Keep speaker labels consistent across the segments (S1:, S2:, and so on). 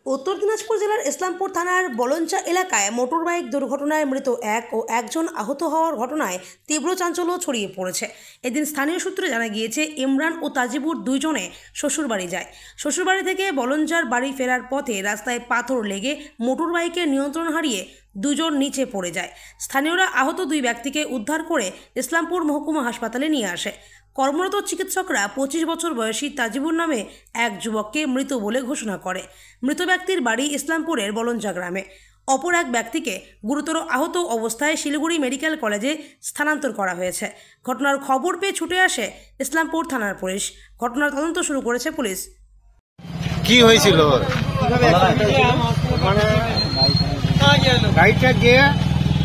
S1: উত্তর দিনাজপুর জেলার ইসলামপুর থানার বলঞ্চা এলাকায় মোটরবাইক দুর্ঘটনায় মৃত এক ও একজন আহত হওয়ার ঘটনায় তীব্র চাঞ্চল্য ছড়িয়ে পড়েছে। এদিন স্থানীয় সূত্রে জানা গিয়েছে, ইমরান ও তাজিবুর দুইজনে শ্বশুরবাড়ি যায়। শ্বশুরবাড়ি থেকে বলঞ্চার বাড়ি ফেরার পথে রাস্তায় পাথর লেগে মোটরবাইকের নিয়ন্ত্রণ হারিয়ে দুজন নিচে পড়ে যায়। স্থানীয়রা আহত দুই ব্যক্তিকে উদ্ধার করে ইসলামপুর মহকুমা হাসপাতালে নিয়ে আসে। কর্মরত চিকিৎসকরা 25 বছর বয়সী তাজিবুর নামে এক যুবককে মৃত বলে ঘোষণা করে। মৃত ব্যক্তির বাড়ি ইসলামপুরের বলঞ্চা গ্রামে। অপর এক ব্যক্তিকে গুরুতর আহত অবস্থায় শিলিগুড়ি মেডিকেল কলেজে স্থানান্তর করা হয়েছে। ঘটনার খবর পেয়ে ছুটে আসে ইসলামপুর থানার পুলিশ। ঘটনার তদন্ত শুরু করেছে পুলিশ।
S2: কি হয়েছিল?
S3: গাড়িটা গিয়ে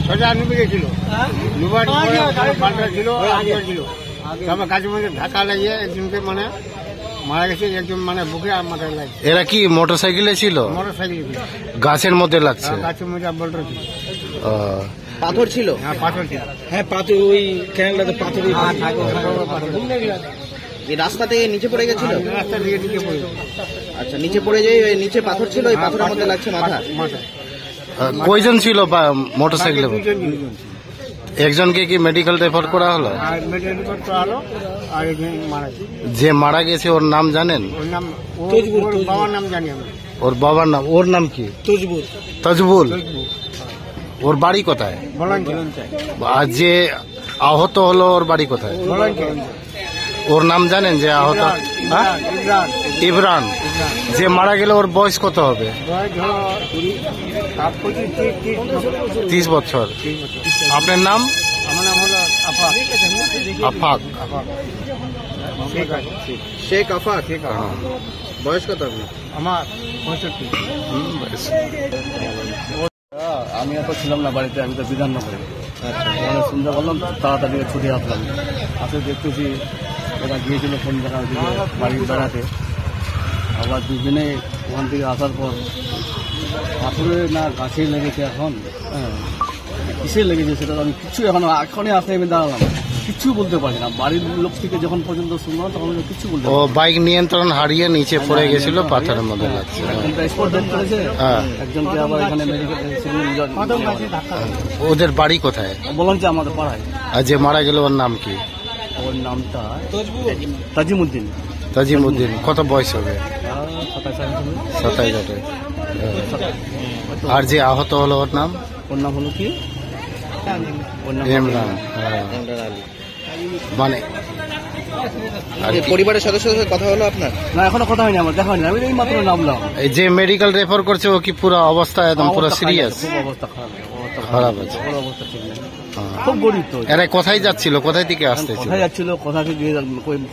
S3: সোজা নেমে গেছিল, আমার গাছের মধ্যে ধাক্কা লাগিয়ে একজনকে মারা গেছে, একজন বুকে আর মাথায় লাগছে।
S2: এরা কি মোটরসাইকেলে ছিল?
S3: মোটরসাইকেল
S2: গাছের মধ্যে লাগছে?
S3: গাছের মধ্যে বোল্টার ছিল।
S4: পাথর ছিল?
S3: হ্যাঁ, পাথর ছিল।
S4: হ্যাঁ, পাথর ওই ক্যানেলটাতে পাথর। এই রাস্তা থেকে নিচে পড়ে গেছিল?
S3: রাস্তা থেকে নিচে পড়ে।
S4: আচ্ছা, নিচে পড়ে যাই নিচে পাথর ছিল, ওই পাথরের মধ্যে লাগছে মাথা।
S2: কয়জন ছিল মোটরসাইকেলে? একজনকে কি মেডিকেল রেফার করা হলো?
S3: আর একজন মারা গেছে।
S2: যে মারা গেছে ওর নাম জানেন?
S3: ওর নাম বাবার নাম জানি আমি।
S2: ওর বাবার নাম? ওর নাম কি?
S4: তজবুল।
S2: তজবুল। ওর বাড়ি কোথায়? আর যে আহত হলো ওর বাড়ি কোথায়? ওর নাম জানেন যে আহত? ইমরান। যে মারা গেল ওর বয়স কত হবে? 30 বছর। আপনার নাম?
S3: আমার নাম হলো আফাক।
S4: শেখ আফাক। বয়স কত আপনার?
S3: আমার 65।
S5: আমি এত ছিলাম না বাড়িতে, আমি তো বিধাননগরে। শুনতে বললাম, তাড়াতাড়ি ছুটে আসলাম। আসে দেখতেছি ওরা গিয়েছিল কোন জায়গার দিকে বাড়ির বেড়াতে। আবার দুদিনে ওখান থেকে আসার পর পাথরে না গাছে লেগেছে, এখন কিসে লেগেছে সেটা আমি কিচ্ছু এখনই আসতে আমি দাঁড়ালাম, কিচ্ছু বলতে পারি না। বাড়ির লোক থেকে যখন পর্যন্ত শুনলাম তখন কিচ্ছু বলতে পারি না।
S2: বাইক নিয়ন্ত্রণ হারিয়ে নিচে পড়ে গেছিল, পাথরের মধ্যে লাগছে।
S5: একজনটা স্পট ডেথ করেছে, একজনকে আবার এখানে মেডিকেল।
S2: ওদের বাড়ি কোথায়?
S5: বললাম যে আমাদের পাড়ায়।
S2: আর যে মারা গেল ওর নাম কি?
S5: ওর নামটা তাজিমুদ্দিন।
S2: তাজিমুদ্দিন। কত বয়স হবে? 27। আর যে আহত হলো ওর নাম?
S5: ওর নাম হলো কি?
S2: ইমরান। মানে
S4: পরিবারের সদস্যদের সাথে কথা হলো আপনার?
S5: না, এখনো কথা হয়নি, আমার দেখা হয়নি। আমি এই মাত্র নামলাম।
S2: এই যে মেডিকেল রেফার করছে ও কি পুরো অবস্থা একদম পুরো সিরিয়াস?
S5: অবস্থা
S2: খারাপ আছে।
S5: অবস্থা ঠিক নেই, খুব গরিব তো।
S2: এরা কোথায় যাচ্ছিল, কোথায় থেকে আসতেছিল?
S5: কোথায় যাচ্ছিল, কোথা থেকে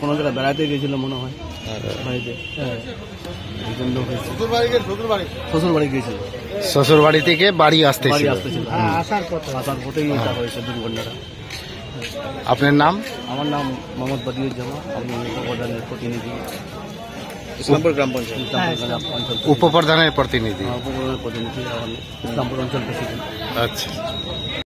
S5: কোনো জায়গায় বেড়াতে গেছিল মনে হয় বাড়িতে। শ্বশুর বাড়ি গিয়েছিল।
S2: শ্বশুর বাড়ি থেকে বাড়ি আসতেছিল।
S4: আসার
S5: পথেই এটা হয়েছে দুর্ঘটনাটা।
S2: আপনার নাম?
S5: আমার নাম মোহাম্মদ বদিউজ্জামান। আমি উপপ্রধানের প্রতিনিধি,
S4: ইসলামপুর গ্রাম পঞ্চায়েত
S5: অঞ্চল।
S2: উপপ্রধানের প্রতিনিধি?
S5: উপপ্রধানের প্রতিনিধি, ইসলামপুর অঞ্চল প্রেসিডেন্ট।
S2: আচ্ছা।